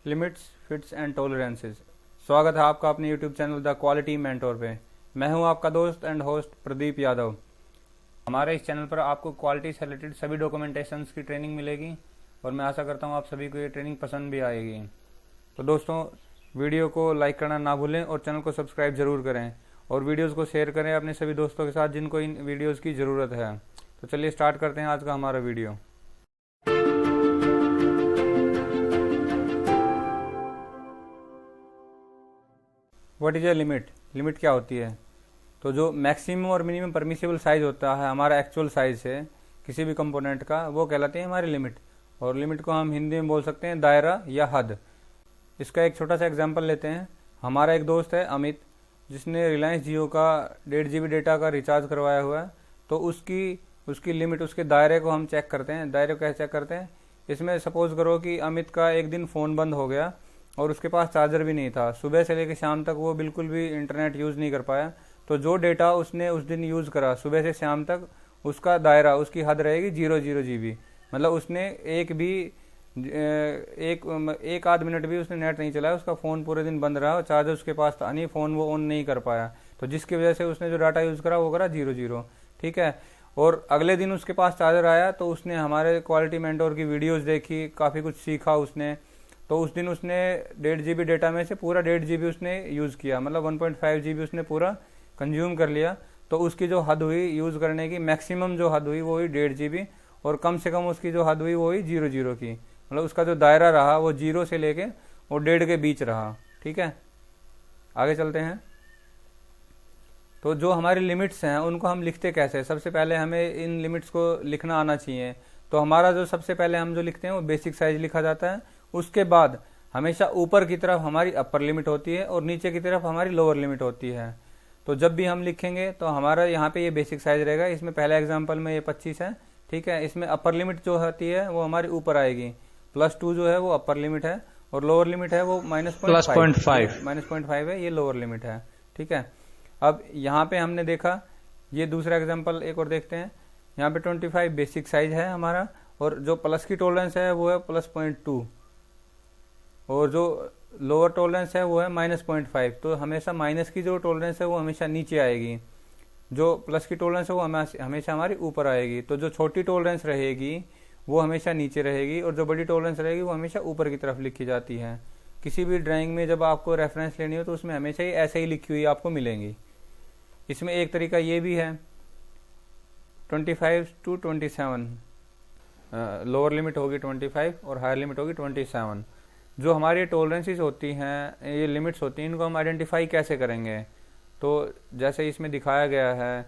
Limits, fits and tolerances. स्वागत है आपका अपने YouTube channel the quality mentor पे। मैं हूं आपका दोस्त एंड होस्ट प्रदीप यादव। हमारे इस चैनल पर आपको क्वालिटी से रिलेटेड सभी डॉक्यूमेंटेशंस की ट्रेनिंग मिलेगी और मैं आशा करता हूं आप सभी को ये ट्रेनिंग पसंद भी आएगी। तो दोस्तों, वीडियो को लाइक करना ना भूलें और चैनल को सब्सक्राइब जरूर करें और वीडियोज़ को शेयर करें अपने सभी दोस्तों के साथ जिनको इन वीडियोज़ की ज़रूरत है। तो चलिए स्टार्ट करते हैं आज का हमारा video. What is a limit? Limit क्या होती है? तो जो मैक्सिमम और मिनिमम परमिसिबल साइज होता है हमारा एक्चुअल साइज है किसी भी कंपोनेंट का, वो कहलाते हैं हमारी लिमिट। और लिमिट को हम हिंदी में बोल सकते हैं दायरा या हद। इसका एक छोटा सा एग्जांपल लेते हैं। हमारा एक दोस्त है अमित, जिसने रिलायंस जियो का 1.5 GB डेटा का रिचार्ज करवाया हुआ है। तो उसकी लिमिट, उसके दायरे को हम चेक करते हैं। दायरे को कैसे चेक करते हैं? इसमें सपोज करो कि अमित का एक दिन फ़ोन बंद हो गया और उसके पास चार्जर भी नहीं था। सुबह से लेकर शाम तक वो बिल्कुल भी इंटरनेट यूज़ नहीं कर पाया। तो जो डेटा उसने उस दिन यूज़ करा सुबह से शाम तक, उसका दायरा, उसकी हद रहेगी 0 GB। मतलब उसने एक आध मिनट भी उसने नेट नहीं चलाया, उसका फ़ोन पूरे दिन बंद रहा और चार्जर उसके पास था नहीं, फ़ोन वो ऑन नहीं कर पाया। तो जिसकी वजह से उसने जो डाटा यूज़ करा वो करा 0 ठीक है। और अगले दिन उसके पास चार्जर आया तो उसने हमारे क्वालिटी मेंटोर की वीडियोस देखी, काफ़ी कुछ सीखा उसने। तो उस दिन उसने 1.5 GB डेटा में से पूरा 1.5 GB उसने यूज़ किया, मतलब 1.5 GB उसने पूरा कंज्यूम कर लिया। तो उसकी जो हद हुई यूज़ करने की, मैक्सिमम जो हद हुई वो हुई 1.5 GB और कम से कम उसकी जो हद हुई वो हुई 0 की। मतलब उसका जो दायरा रहा वो 0 से लेके और 1.5 के बीच रहा। ठीक है, आगे चलते हैं। तो जो हमारी लिमिट्स हैं उनको हम लिखते कैसे? सबसे पहले हमें इन लिमिट्स को लिखना आना चाहिए। तो हमारा जो सबसे पहले हम जो लिखते हैं वो बेसिक साइज लिखा जाता है। उसके बाद हमेशा ऊपर की तरफ हमारी अपर लिमिट होती है और नीचे की तरफ हमारी लोअर लिमिट होती है। तो जब भी हम लिखेंगे तो हमारा यहाँ पे ये बेसिक साइज रहेगा। इसमें पहले एग्जाम्पल में ये 25 है, ठीक है। इसमें अपर लिमिट जो होती है वो हमारी ऊपर आएगी। +2 जो है वो अपर लिमिट है और लोअर लिमिट है वो -0.5 है, ये लोअर लिमिट है। ठीक है, अब यहाँ पे हमने देखा, ये दूसरा एग्जाम्पल एक और देखते हैं। यहाँ पे 25 बेसिक साइज है हमारा और जो प्लस की टॉलरेंस है वो है +0.2 और जो लोअर टॉलरेंस है वो है -0.5। तो हमेशा माइनस की जो टॉलरेंस है वो हमेशा नीचे आएगी, जो प्लस की टॉलरेंस है वो हमेशा हमारी ऊपर आएगी। तो जो छोटी टॉलरेंस रहेगी वो हमेशा नीचे रहेगी और जो बड़ी टॉलरेंस रहेगी वो हमेशा ऊपर की तरफ लिखी जाती है। किसी भी ड्राइंग में जब आपको रेफरेंस लेनी हो तो उसमें हमेशा ही ऐसे ही लिखी हुई आपको मिलेंगी। इसमें एक तरीका ये भी है, 25 to 27, लोअर लिमिट होगी 25 और हायर लिमिट होगी 27। जो हमारी टॉलरेंसेस होती हैं, ये लिमिट्स होती हैं, इनको हम आइडेंटिफाई कैसे करेंगे? तो जैसे इसमें दिखाया गया है,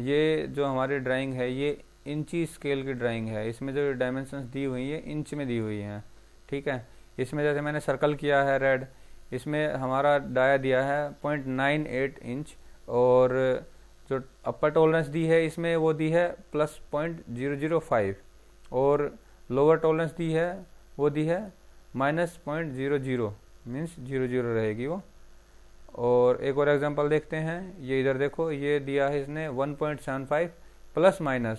ये जो हमारी ड्राइंग है ये इंची स्केल की ड्राइंग है। इसमें जो डायमेंशंस दी हुई है इंच में दी हुई हैं। ठीक है, इसमें जैसे मैंने सर्कल किया है रेड, इसमें हमारा डाया दिया है 0.98 इंच और जो अपर टॉलरेंस दी है इसमें वो दी है +0.005 और लोअर टॉलरेंस दी है वो दी है -0.00, मीन्स 00 रहेगी वो। और एक और एग्जांपल देखते हैं, ये इधर देखो, ये दिया है इसने 1.75 ±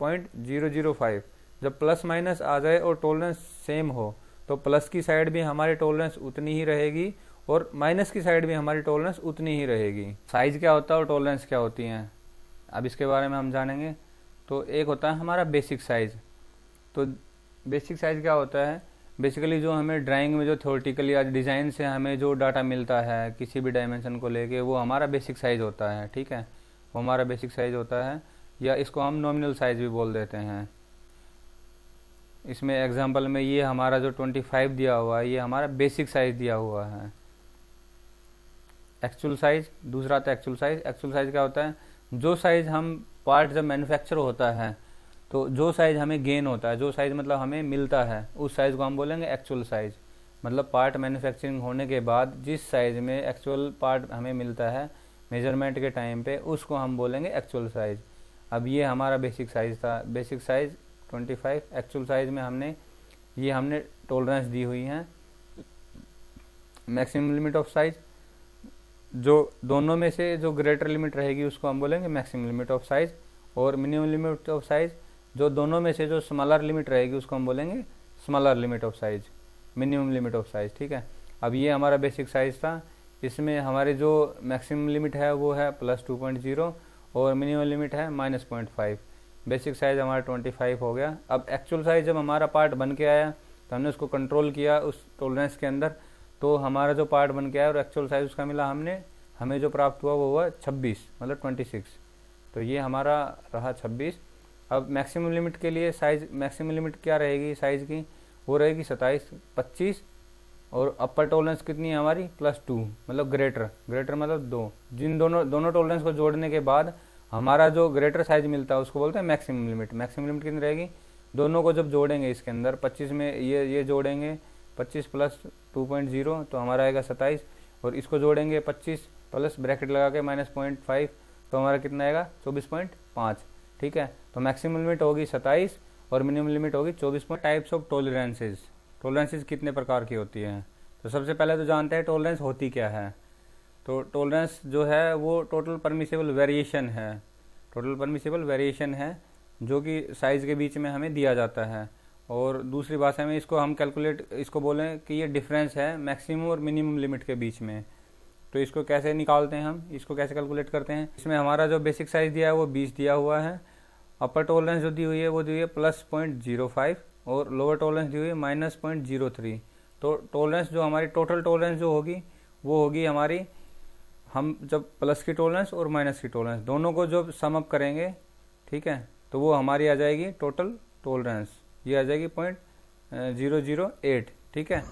0.005। जब प्लस माइनस आ जाए और टॉलरेंस सेम हो तो प्लस की साइड भी हमारी टॉलरेंस उतनी ही रहेगी और माइनस की साइड भी हमारी टॉलरेंस उतनी ही रहेगी। साइज क्या होता है और टॉलरेंस क्या होती हैं, अब इसके बारे में हम जानेंगे। तो एक होता है हमारा बेसिक साइज। तो बेसिक साइज क्या होता है? बेसिकली जो हमें ड्राइंग में जो थ्योरेटिकली या डिज़ाइन से हमें जो डाटा मिलता है किसी भी डायमेंशन को लेके, वो हमारा बेसिक साइज होता है। ठीक है, वो हमारा बेसिक साइज होता है, या इसको हम नॉमिनल साइज भी बोल देते हैं। इसमें एग्जांपल में ये हमारा जो 25 दिया हुआ है ये हमारा बेसिक साइज दिया हुआ है। एक्चुअल साइज दूसरा आता है। एक्चुअल साइज क्या होता है? जो साइज हम पार्ट जब मैन्युफैक्चर होता है तो जो साइज हमें गेन होता है, जो साइज मतलब हमें मिलता है, उस साइज को हम बोलेंगे एक्चुअल साइज। मतलब पार्ट मैन्युफैक्चरिंग होने के बाद जिस साइज में एक्चुअल पार्ट हमें मिलता है मेजरमेंट के टाइम पे, उसको हम बोलेंगे एक्चुअल साइज। अब ये हमारा बेसिक साइज था, बेसिक साइज 25। एक्चुअल साइज में हमने टॉलरेंस दी हुई है। मैक्सिमम लिमिट ऑफ साइज, जो दोनों में से जो ग्रेटर लिमिट रहेगी उसको हम बोलेंगे मैक्सिमम लिमिट ऑफ साइज, और मिनिमम लिमिट ऑफ साइज, जो दोनों में से जो स्मॉलर लिमिट रहेगी उसको हम बोलेंगे smaller limit of size. Minimum limit of size, ठीक है। अब ये हमारा बेसिक साइज था, इसमें हमारे जो मैक्सिमम लिमिट है वो है +2.0 और मिनिमम लिमिट है -0.5। बेसिक साइज हमारा 25 हो गया। अब एक्चुअल साइज जब हमारा पार्ट बन के आया तो हमने उसको कंट्रोल किया उस टॉलरेंस के अंदर, तो हमारा जो पार्ट बन के आया और एक्चुअल साइज उसका मिला, हमें जो प्राप्त हुआ वो हुआ 26, मतलब 26। तो ये हमारा रहा 26। अब मैक्सिमम लिमिट के लिए साइज, मैक्सिमम लिमिट क्या रहेगी साइज की, वो रहेगी 27, 25 और अपर टॉलरेंस कितनी है हमारी +2, मतलब ग्रेटर मतलब 2। जिन दोनों टॉलरेंस को जोड़ने के बाद हमारा जो ग्रेटर साइज मिलता है उसको बोलते हैं मैक्सिमम लिमिट। मैक्सिमम लिमिट कितनी रहेगी, दोनों को जब जोड़ेंगे इसके अंदर 25 में ये जोड़ेंगे 25 + 2.0 तो हमारा आएगा 27, और इसको जोड़ेंगे 25 प्लस ब्रैकेट लगा के -0.5 तो हमारा कितना आएगा 24.5, ठीक है। तो मैक्सिमम लिमिट होगी 27 और मिनिमम लिमिट होगी 24। टाइप्स ऑफ टॉलरेंसेज कितने प्रकार की होती है, तो सबसे पहले तो जानते हैं टॉलरेंस होती क्या है। तो टॉलरेंस जो है वो टोटल परमिसिबल वेरिएशन है जो कि साइज के बीच में हमें दिया जाता है, और दूसरी भाषा में इसको हम इसको बोलें कि ये डिफरेंस है मैक्सिमम और मिनिमम लिमिट के बीच में। तो इसको कैसे निकालते हैं हम, इसको कैसे कैलकुलेट करते हैं। इसमें हमारा जो बेसिक साइज दिया है वो 20 दिया हुआ है, अपर टॉलरेंस जो दी हुई है वो दी हुई है +0.05 और लोअर टॉलरेंस दी हुई है -0.03। तो टॉलरेंस जो हमारी टोटल टॉलरेंस जो होगी वो होगी हमारी, हम जब प्लस की टॉलरेंस और माइनस की टॉलरेंस दोनों को जब सम अप करेंगे, ठीक है, तो वो हमारी आ जाएगी टोटल टॉलरेंस, ये आ जाएगी 0.008, ठीक है।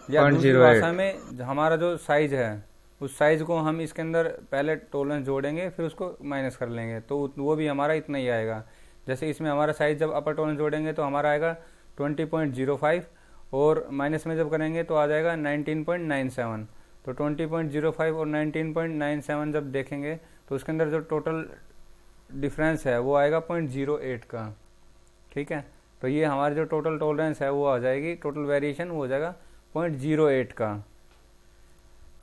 या दूसरी भाषा में हमारा जो साइज है उस साइज को हम इसके अंदर पहले टॉलरेंस जोड़ेंगे फिर उसको माइनस कर लेंगे तो वो भी हमारा इतना ही आएगा। जैसे इसमें हमारा साइज जब अपर टॉलरेंस जोड़ेंगे तो हमारा आएगा 20.05 और माइनस में जब करेंगे तो आ जाएगा 19.97। तो 20.05 और 19.97 जब देखेंगे तो उसके अंदर जो टोटल डिफरेंस है वो आएगा 0.08 का, ठीक है। तो ये हमारी जो टोटल टॉलरेंस है वो आ जाएगी, टोटल वेरिएशन वो हो जाएगा 0.08 का।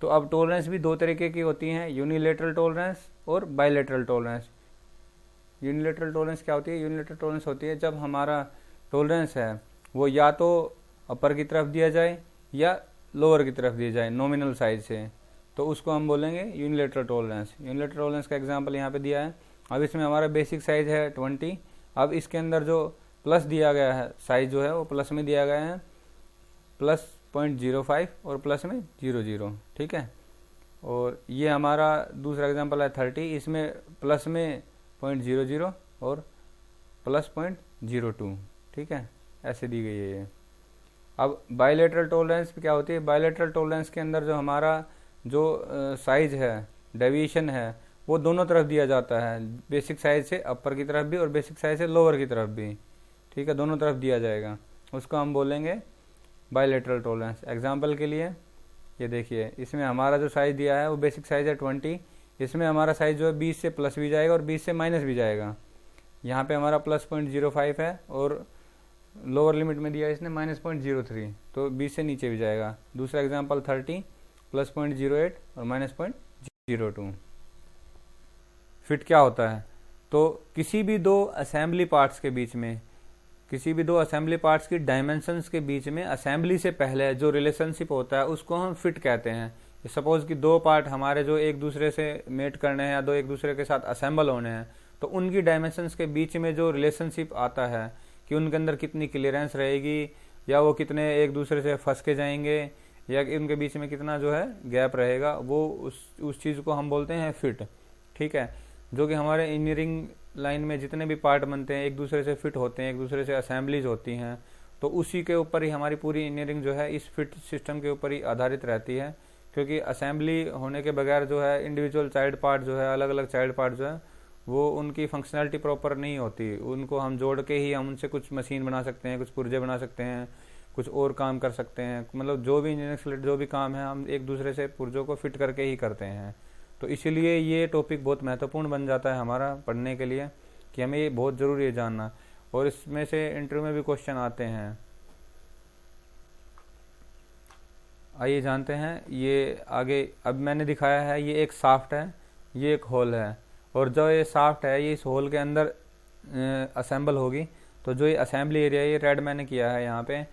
तो अब टॉलरेंस भी दो तरीके की होती हैं, यूनिलेटरल टॉलरेंस और बायलेटरल टॉलरेंस। यूनिलेटरल टॉलरेंस क्या होती है, यूनिलेटरल टॉलरेंस होती है जब हमारा टॉलरेंस है वो या तो अपर की तरफ दिया जाए या लोअर की तरफ दिया जाए नॉमिनल साइज से, तो उसको हम बोलेंगे यूनिलेटरल टॉलरेंस। यूनिलेटरल टॉलरेंस का एग्जांपल यहाँ पे दिया है। अब इसमें हमारा बेसिक साइज है 20, अब इसके अंदर जो प्लस दिया गया है साइज जो है वो प्लस में दिया गया है +0.05 और प्लस में 00, ठीक है। और ये हमारा दूसरा एग्जांपल है 30, इसमें प्लस में 0.00 और +0.02, ठीक है, ऐसे दी गई है ये। अब बायलेटरल टॉलरेंस क्या होती है, बायलेटरल टॉलरेंस के अंदर जो हमारा जो साइज है, डेविएशन है, वो दोनों तरफ दिया जाता है, बेसिक साइज से अपर की तरफ भी और बेसिक साइज से लोअर की तरफ भी, ठीक है, दोनों तरफ दिया जाएगा, उसको हम बोलेंगे बायलेटरल टॉलरेंस। एग्जांपल के लिए ये देखिए, इसमें हमारा जो साइज दिया है वो बेसिक साइज है 20, इसमें हमारा साइज जो है 20 से प्लस भी जाएगा और 20 से माइनस भी जाएगा। यहाँ पे हमारा +0.05 है और लोअर लिमिट में दिया है इसने -0.03, तो 20 से नीचे भी जाएगा। दूसरा एग्जांपल 30, +0.08 और -0.02। फिट क्या होता है, तो किसी भी दो असेंबली पार्ट्स के बीच में, किसी भी दो असेंबली पार्ट्स की डायमेंशंस के बीच में असेंबली से पहले जो रिलेशनशिप होता है उसको हम फिट कहते हैं। सपोज कि दो पार्ट हमारे जो एक दूसरे से मेट करने हैं या दो एक दूसरे के साथ असेंबल होने हैं, तो उनकी डायमेंशंस के बीच में जो रिलेशनशिप आता है कि उनके अंदर कितनी क्लियरेंस रहेगी या वो कितने एक दूसरे से फंस के जाएंगे या उनके बीच में कितना जो है गैप रहेगा, वो उस चीज़ को हम बोलते हैं फिट, ठीक है। जो कि हमारे इंजीनियरिंग लाइन में जितने भी पार्ट बनते हैं एक दूसरे से फिट होते हैं, एक दूसरे से असेंबलीज होती हैं, तो उसी के ऊपर ही हमारी पूरी इंजीनियरिंग जो है इस फिट सिस्टम के ऊपर ही आधारित रहती है। क्योंकि असेंबली होने के बगैर जो है इंडिविजुअल चाइल्ड पार्ट जो है, अलग अलग चाइल्ड पार्ट जो है, वो उनकी फंक्शनैलिटी प्रॉपर नहीं होती। उनको हम जोड़ के ही हम उनसे कुछ मशीन बना सकते हैं, कुछ पुर्जे बना सकते हैं, कुछ और काम कर सकते हैं। मतलब जो भी इंजीनियरिंग से रिलेटेड जो भी काम है हम एक दूसरे से पुर्जों को फिट करके ही करते हैं। तो इसीलिए ये टॉपिक बहुत महत्वपूर्ण बन जाता है हमारा पढ़ने के लिए कि हमें ये बहुत ज़रूरी है जानना, और इसमें से इंटरव्यू में भी क्वेश्चन आते हैं। आइए जानते हैं ये आगे। अब मैंने दिखाया है ये एक शाफ्ट है, ये एक होल है, और जो ये शाफ्ट है ये इस होल के अंदर असेंबल होगी। तो जो ये असेंबली एरिया ये रेड मैंने किया है यहाँ पे,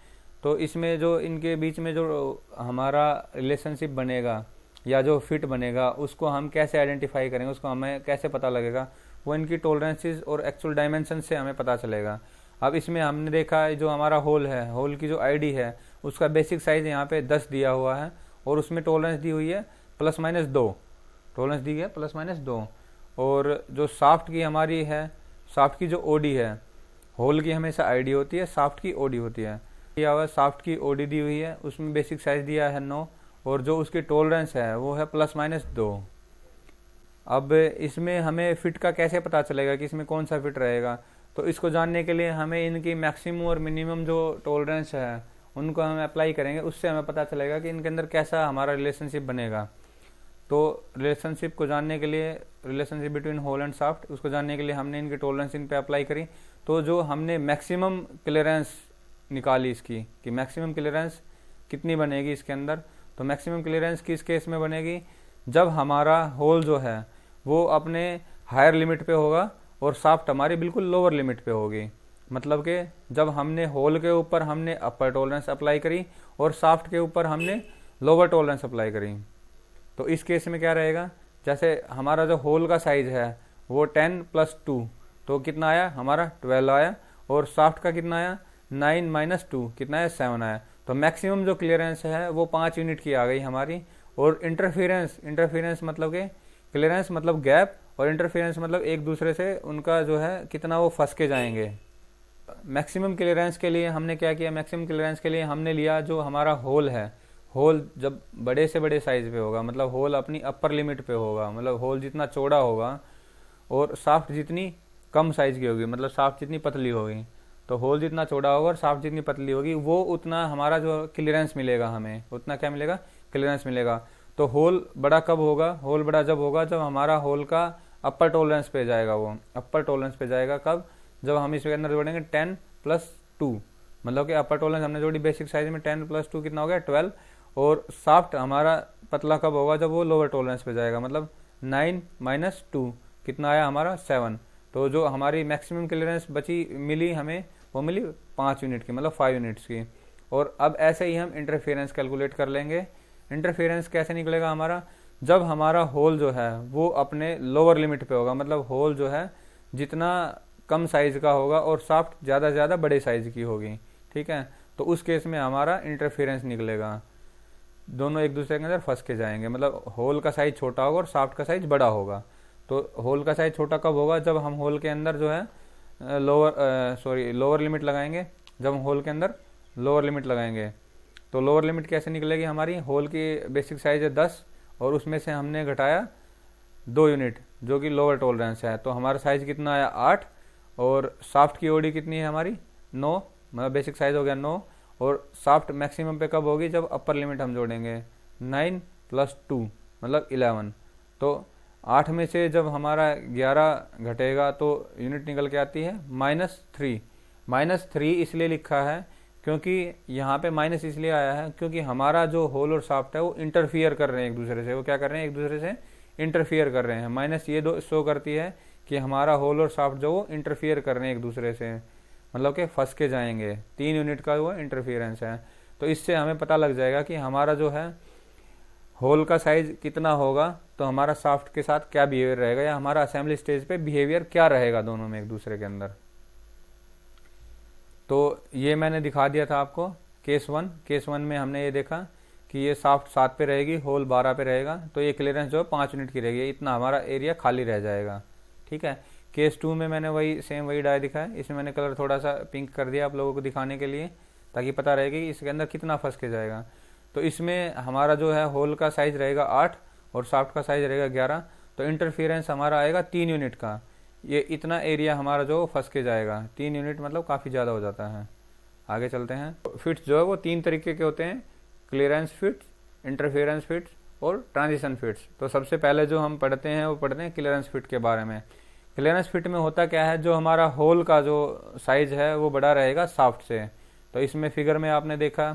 तो इसमें जो इनके बीच में जो हमारा रिलेशनशिप बनेगा या जो फिट बनेगा उसको हम कैसे आइडेंटिफाई करेंगे, उसको हमें कैसे पता लगेगा, वो इनकी टॉलरेंसेस और एक्चुअल डायमेंशन से हमें पता चलेगा। अब इसमें हमने देखा जो हमारा होल है, होल की जो आईडी है उसका बेसिक साइज यहाँ पे 10 दिया हुआ है और उसमें टॉलरेंस दी हुई है +-2, टॉलरेंस दी है +-2। और जो साफ्ट की हमारी है, साफ्ट की जो ओडी है, होल की हमेशा आईडी होती है, साफ्ट की ओडी होती है, दिया हुआ साफ्ट की ओडी दी हुई है, उसमें बेसिक साइज दिया है 9 और जो उसकी टॉलरेंस है वो है +-2। अब इसमें हमें फिट का कैसे पता चलेगा कि इसमें कौन सा फिट रहेगा, तो इसको जानने के लिए हमें इनकी मैक्सिमम और मिनिमम जो टॉलरेंस है उनको हम अप्लाई करेंगे, उससे हमें पता चलेगा कि इनके अंदर कैसा हमारा रिलेशनशिप बनेगा। तो रिलेशनशिप को जानने के लिए, relationship between hole and shaft, उसको जानने के लिए हमने इनकी टॉलरेंस इन पे अप्लाई करी। तो जो हमने मैक्सिमम क्लियरेंस निकाली इसकी कि मैक्सिमम क्लियरेंस कितनी बनेगी इसके अंदर, तो मैक्सिमम क्लियरेंस किस केस में बनेगी, जब हमारा होल जो है वो अपने हायर लिमिट पे होगा और साफ्ट हमारी बिल्कुल लोअर लिमिट पे होगी। मतलब कि जब हमने होल के ऊपर हमने अपर टॉलरेंस अप्लाई करी और साफ्ट के ऊपर हमने लोअर टॉलरेंस अप्लाई करी। तो इस केस में क्या रहेगा, जैसे हमारा जो होल का साइज है वो 10 + 2 तो कितना आया हमारा 12 आया, और साफ्ट का कितना आया 9 - 2 कितना है 7 आया। तो मैक्सिमम जो क्लियरेंस है वो 5 यूनिट की आ गई हमारी। और इंटरफेरेंस मतलब कि क्लियरेंस मतलब गैप और इंटरफेरेंस मतलब एक दूसरे से उनका जो है कितना वो फंस के जाएंगे। मैक्सिमम क्लियरेंस के लिए हमने क्या किया, मैक्सिमम क्लियरेंस के लिए हमने लिया जो हमारा होल है, होल जब बड़े से बड़े साइज पे होगा, मतलब होल अपनी अपर लिमिट पे होगा, मतलब होल जितना चौड़ा होगा और साफ्ट जितनी कम साइज की होगी, मतलब साफ्ट जितनी पतली होगी, तो होल जितना चौड़ा होगा और साफ्ट जितनी पतली होगी वो उतना हमारा जो क्लियरेंस मिलेगा, हमें उतना क्या मिलेगा, क्लियरेंस मिलेगा। तो होल बड़ा कब होगा, होल बड़ा जब होगा जब हमारा होल का अपर टॉलरेंस पे जाएगा, वो अपर टॉलरेंस पे जाएगा कब, जब हम इसके अंदर जोड़ेंगे 10 + 2, मतलब कि अपर टॉलरेंस हमने जोड़ी बेसिक साइज में 10 + 2 कितना हो गया 12। और साफ्ट हमारा पतला कब होगा, जब वो लोअर टॉलरेंस पे जाएगा, मतलब 9 - 2 कितना आया हमारा 7। तो जो हमारी मैक्सिमम क्लियरेंस बची मिली हमें वो मिली 5 यूनिट की, मतलब 5 यूनिट्स की। और अब ऐसे ही हम इंटरफेरेंस कैलकुलेट कर लेंगे। इंटरफेरेंस कैसे निकलेगा हमारा, जब हमारा होल जो है वो अपने लोअर लिमिट पे होगा, मतलब होल जो है जितना कम साइज का होगा और साफ्ट ज़्यादा से ज़्यादा बड़े साइज की होगी, ठीक है। तो उस केस में हमारा इंटरफेरेंस निकलेगा, दोनों एक दूसरे के अंदर फंस के जाएंगे, मतलब होल का साइज छोटा होगा और साफ्ट का साइज बड़ा होगा। तो होल का साइज छोटा कब होगा, जब हम होल के अंदर जो है लोअर लिमिट लगाएंगे, जब हम होल के अंदर लोअर लिमिट लगाएंगे। तो लोअर लिमिट कैसे निकलेगी हमारी, होल की बेसिक साइज है 10 और उसमें से हमने घटाया 2 यूनिट जो कि लोअर टॉलरेंस है, तो हमारा साइज कितना आया 8। और साफ्ट की ओडी कितनी है हमारी 9, मतलब बेसिक साइज हो गया 9। और साफ्ट मैक्सिमम पे कब होगी, जब अपर लिमिट हम जोड़ेंगे 9 + 2 मतलब 11। तो 8 में से जब हमारा 11 घटेगा तो यूनिट निकल के आती है -3। -3 इसलिए लिखा है क्योंकि यहाँ पे माइनस इसलिए आया है क्योंकि हमारा जो होल और साफ्ट है वो इंटरफियर कर रहे हैं एक दूसरे से, वो क्या कर रहे हैं, एक दूसरे से इंटरफियर कर रहे हैं। माइनस ये दो शो करती है कि हमारा होल और साफ्ट जो वो इंटरफियर कर रहे हैं एक दूसरे से, मतलब कि फंस के जाएंगे। 3 यूनिट का वो इंटरफियरेंस है। तो इससे हमें पता लग जाएगा कि हमारा जो है होल का साइज कितना होगा, तो हमारा साफ्ट के साथ क्या बिहेवियर रहेगा, या हमारा असेंबली स्टेज पे बिहेवियर क्या रहेगा दोनों में एक दूसरे के अंदर। तो ये मैंने दिखा दिया था आपको केस 1। केस 1 में हमने ये देखा कि ये साफ्ट 7 पे रहेगी, होल 12 पे रहेगा, तो ये क्लियरेंस जो है 5 यूनिट की रहेगी, इतना हमारा एरिया खाली रह जाएगा, ठीक है। केस 2 में मैंने वही डाय दिखाया, इसमें मैंने कलर थोड़ा सा पिंक कर दिया आप लोगों को दिखाने के लिए, ताकि पता रहेगा कि इसके अंदर कितना फंस के जाएगा। तो इसमें हमारा जो है होल का साइज रहेगा 8 और साफ्ट का साइज रहेगा 11, तो इंटरफियरेंस हमारा आएगा 3 यूनिट का। ये इतना एरिया हमारा जो फंस के जाएगा, 3 यूनिट मतलब काफ़ी ज़्यादा हो जाता है। आगे चलते हैं। फिट्स जो है वो 3 तरीके के होते हैं, क्लियरेंस फिट्स, इंटरफियरेंस फिट्स और ट्रांजिशन फिट्स। तो सबसे पहले जो हम पढ़ते हैं वो पढ़ते हैं क्लियरेंस फिट के बारे में। क्लियरेंस फिट में होता क्या है, जो हमारा होल का जो साइज है वो बड़ा रहेगा साफ्ट से। तो इसमें फिगर में आपने देखा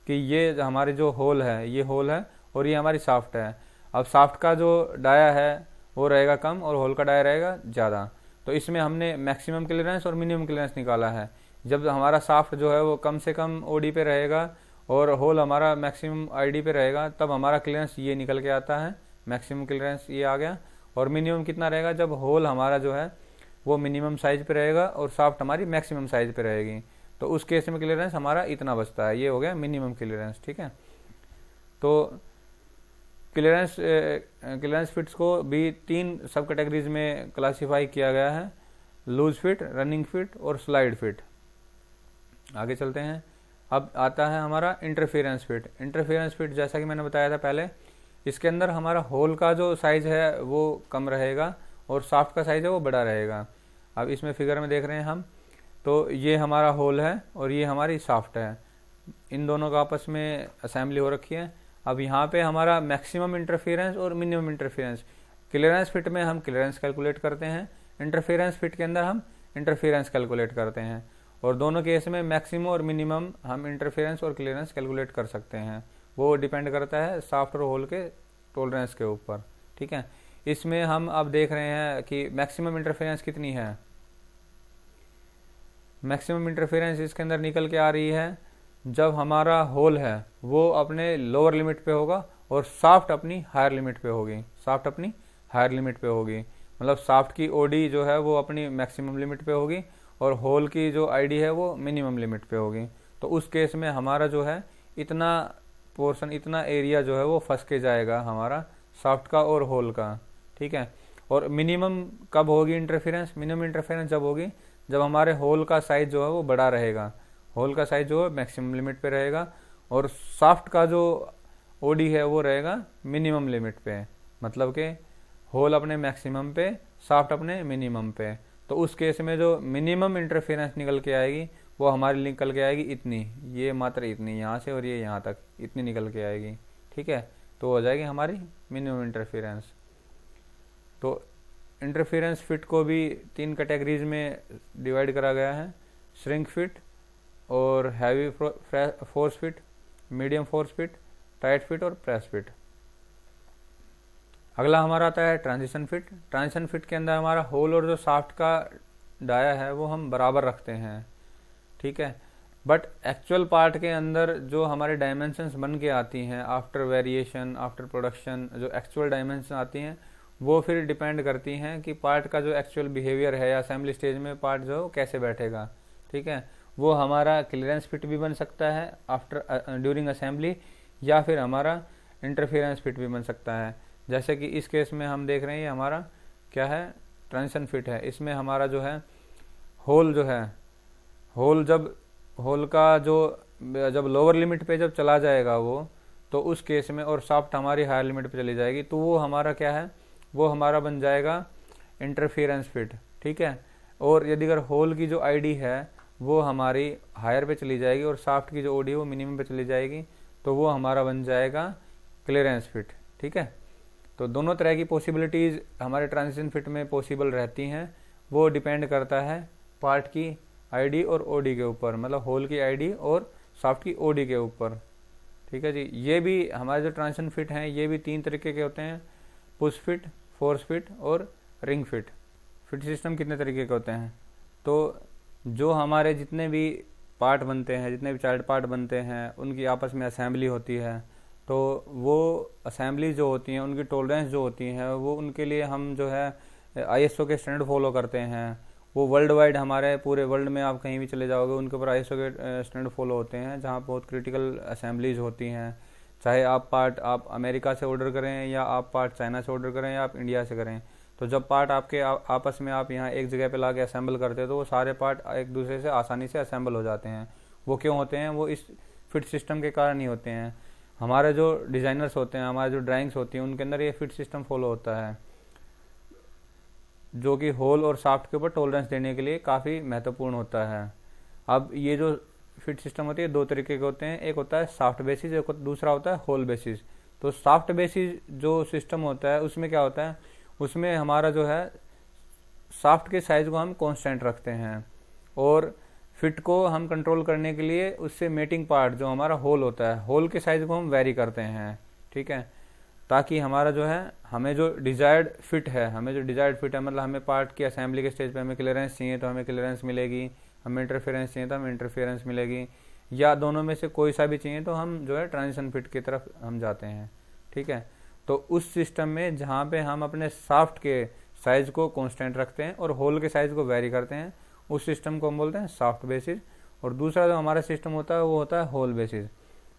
कि ये हमारे जो होल है, ये होल है और ये हमारी साफ्ट है। अब साफ्ट का जो डाया है वो रहेगा कम और होल का डाया रहेगा ज़्यादा। तो इसमें हमने मैक्सिमम क्लियरेंस और मिनिमम क्लियरेंस निकाला है जब हमारा साफ्ट जो है वो कम से कम ओडी पे रहेगा और होल हमारा मैक्सिमम आईडी पे रहेगा, तब हमारा क्लियरेंस ये निकल के आता है, मैक्सिमम क्लियरेंस ये आ गया। और मिनिमम कितना रहेगा, जब होल हमारा जो है वो मिनिमम साइज पे रहेगा और साफ्ट हमारी मैक्सिमम साइज पे रहेगी, तो उस केस में क्लियरेंस हमारा इतना बचता है। ये हो गया मिनिमम क्लियरेंस, ठीक है। तो क्लियरेंस फिट्स को भी 3 सब कैटेगरीज में क्लासीफाई किया गया है, लूज फिट, रनिंग फिट और स्लाइड फिट। आगे चलते हैं। अब आता है हमारा इंटरफेरेंस फिट। इंटरफेरेंस फिट जैसा कि मैंने बताया था पहले, इसके अंदर हमारा होल का जो साइज है वो कम रहेगा और साफ्ट का साइज है वो बड़ा रहेगा। अब इसमें फिगर में देख रहे हैं हम, तो ये हमारा होल है और ये हमारी साफ्ट है, इन दोनों का आपस में असेंबली हो रखी है। अब यहाँ पे हमारा मैक्सिमम इंटरफेरेंस और मिनिमम इंटरफेरेंस, क्लियरेंस फिट में हम क्लियरेंस कैलकुलेट करते हैं, इंटरफेरेंस फिट के अंदर हम इंटरफेरेंस कैलकुलेट करते हैं, और दोनों केस में मैक्सिमम और मिनिमम हम इंटरफेरेंस और क्लियरेंस कैलकुलेट कर सकते हैं। वो डिपेंड करता है साफ्ट और होल के टॉलरेंस के ऊपर, ठीक है। इसमें हम अब देख रहे हैं कि मैक्सिमम इंटरफेरेंस कितनी है। मैक्सिमम इंटरफेरेंस इसके अंदर निकल के आ रही है जब हमारा होल है वो अपने लोअर लिमिट पे होगा और साफ्ट अपनी हायर लिमिट पे होगी, साफ्ट अपनी हायर लिमिट पे होगी। मतलब साफ्ट की ओडी जो है वो अपनी मैक्सिमम लिमिट पे होगी और होल की जो आईडी है वो मिनिमम लिमिट पे होगी। तो उस केस में हमारा जो है इतना पोर्शन, इतना एरिया जो है वो फंस के जाएगा हमारा साफ्ट का और होल का, ठीक है। और मिनिमम कब होगी इंटरफेरेंस, मिनिमम इंटरफेरेंस जब होगी जब हमारे होल का साइज जो है वो बड़ा रहेगा, होल का साइज जो है मैक्सिमम लिमिट पे रहेगा और साफ्ट का जो ओडी है वो रहेगा मिनिमम लिमिट पे, मतलब कि होल अपने मैक्सिमम पे, साफ्ट अपने मिनिमम पे। तो उस केस में जो मिनिमम इंटरफेरेंस निकल के आएगी वो हमारी निकल के आएगी इतनी, ये मात्र इतनी, यहाँ से और ये यहाँ तक इतनी निकल के आएगी, ठीक है। तो हो जाएगी हमारी मिनिमम इंटरफेरेंस। तो इंटरफेरेंस फिट को भी 3 कैटेगरीज में डिवाइड करा गया है, श्रिंक फिट और heavy force fit, medium force fit, tight fit और प्रेस फिट। अगला हमारा आता है ट्रांजिशन फिट। ट्रांजिशन फिट के अंदर हमारा होल और जो साफ्ट का डाया है वो हम बराबर रखते हैं, ठीक है। बट एक्चुअल पार्ट के अंदर जो हमारे डायमेंशंस बन के आती हैं आफ्टर वेरिएशन, आफ्टर प्रोडक्शन, जो एक्चुअल डायमेंशन आती हैं वो फिर डिपेंड करती हैं कि पार्ट का जो एक्चुअल बिहेवियर है या असेंबली स्टेज में पार्ट जो कैसे बैठेगा, ठीक है। वो हमारा क्लियरेंस फिट भी बन सकता है आफ्टर ड्यूरिंग असेंबली, या फिर हमारा इंटरफेरेंस फिट भी बन सकता है। जैसे कि इस केस में हम देख रहे हैं ये हमारा क्या है, ट्रांजिशन फिट है। इसमें हमारा जो है होल जो है, होल का जो जब लोअर लिमिट पे जब चला जाएगा वो, तो उस केस में, और साफ्ट हमारी हायर लिमिट पे चली जाएगी, तो वो हमारा क्या है, वो हमारा बन जाएगा इंटरफेरेंस फिट, ठीक है। और यदि अगर होल की जो आईडी है वो हमारी हायर पे चली जाएगी और साफ्ट की जो ओडी है वो मिनिमम पे चली जाएगी, तो वो हमारा बन जाएगा क्लियरेंस फिट, ठीक है। तो दोनों तरह की पॉसिबिलिटीज़ हमारे ट्रांजिशन फिट में पॉसिबल रहती हैं, वो डिपेंड करता है पार्ट की आईडी और ओडी के ऊपर, मतलब होल की आईडी और साफ्ट की ओडी के ऊपर, ठीक है जी। ये भी हमारे जो ट्रांजिशन फिट हैं ये भी 3 तरीके के होते हैं, पुश फिट, फोर्स फिट और रिंग फिट। फिट सिस्टम कितने तरीके के होते हैं, तो जो हमारे जितने भी पार्ट बनते हैं, जितने भी चाइल्ड पार्ट बनते हैं, उनकी आपस में असेंबली होती है, तो वो असेंबली जो होती हैं उनकी टॉलरेंस जो होती है वो उनके लिए हम जो है ISO के स्टैंडर्ड फॉलो करते हैं। वो वर्ल्ड वाइड, हमारे पूरे वर्ल्ड में आप कहीं भी चले जाओगे उनके ऊपर ISO के स्टैंडर्ड फॉलो होते हैं, जहाँ बहुत क्रिटिकल असेंबलीज होती हैं। चाहे आप पार्ट आप अमेरिका से ऑर्डर करें या आप पार्ट चाइना से ऑर्डर करें या आप इंडिया से करें, तो जब पार्ट आपके आपस में आप यहाँ एक जगह पे ला के असेंबल करते हैं तो वो सारे पार्ट एक दूसरे से आसानी से असेंबल हो जाते हैं। वो क्यों होते हैं, वो इस फिट सिस्टम के कारण ही होते हैं। हमारे जो डिज़ाइनर्स होते हैं, हमारे जो ड्राइंग्स होती हैं, उनके अंदर ये फिट सिस्टम फॉलो होता है, जो कि होल और साफ्ट के ऊपर टॉलरेंस देने के लिए काफ़ी महत्वपूर्ण होता है। अब ये जो फिट सिस्टम होती है 2 तरीके के होते हैं, एक होता है सॉफ्ट बेसिस, एक दूसरा होता है होल बेसिस। तो सॉफ्ट बेसिस जो सिस्टम होता है उसमें क्या होता है, उसमें हमारा जो है सॉफ्ट के साइज को हम कांस्टेंट रखते हैं और फिट को हम कंट्रोल करने के लिए उससे मेटिंग पार्ट जो हमारा होल होता है, होल के साइज को हम वेरी करते हैं, ठीक है। ताकि हमारा जो है हमें जो डिजायर्ड फिट है, मतलब हमें पार्ट की असेंबली के स्टेज पे हमें क्लियरेंस चाहिए तो हमें क्लियरेंस मिलेगी, हमें इंटरफेरेंस चाहिए तो हमें इंटरफेरेंस मिलेगी, या दोनों में से कोई सा भी चाहिए तो हम जो है ट्रांजिशन फिट की तरफ हम जाते हैं। ठीक है, तो उस सिस्टम में जहाँ पे हम अपने शाफ्ट के साइज को कांस्टेंट रखते हैं और होल के साइज को वेरी करते हैं, उस सिस्टम को हम बोलते हैं शाफ्ट बेसिस। और दूसरा जो हमारा सिस्टम होता है वो होता है होल बेसिस।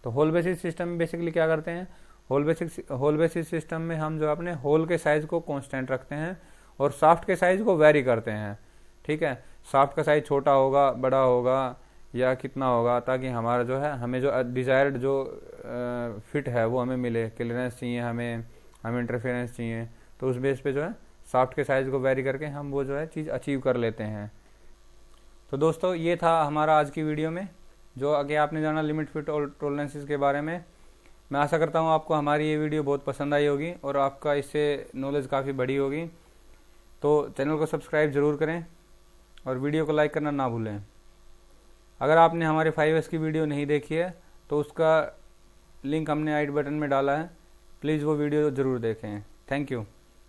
तो होल बेसिस सिस्टम में बेसिकली क्या करते हैं, होल बेसिस सिस्टम में हम जो अपने होल के साइज को कांस्टेंट रखते हैं और शाफ्ट के साइज को वेरी करते हैं। ठीक है, शाफ्ट का साइज छोटा होगा, बड़ा होगा या कितना होगा, ताकि हमारा जो है हमें जो डिजायर्ड जो फिट है वो हमें मिले। क्लियरेंस चाहिए हमें इंटरफेरेंस चाहिए, तो उस बेस पे जो है शाफ्ट के साइज को वेरी करके हम वो जो है चीज़ अचीव कर लेते हैं। तो दोस्तों ये था हमारा आज की वीडियो में, जो आगे आपने जाना लिमिट फिट और टॉलरेंसेस के बारे में। मैं आशा करता हूँ आपको हमारी ये वीडियो बहुत पसंद आई होगी और आपका इससे नॉलेज काफ़ी बढ़ी होगी। तो चैनल को सब्सक्राइब ज़रूर करें और वीडियो को लाइक करना ना भूलें। अगर आपने हमारे 5S की वीडियो नहीं देखी है तो उसका लिंक हमने आई बटन में डाला है, प्लीज़ वो वीडियो ज़रूर देखें। Thank you.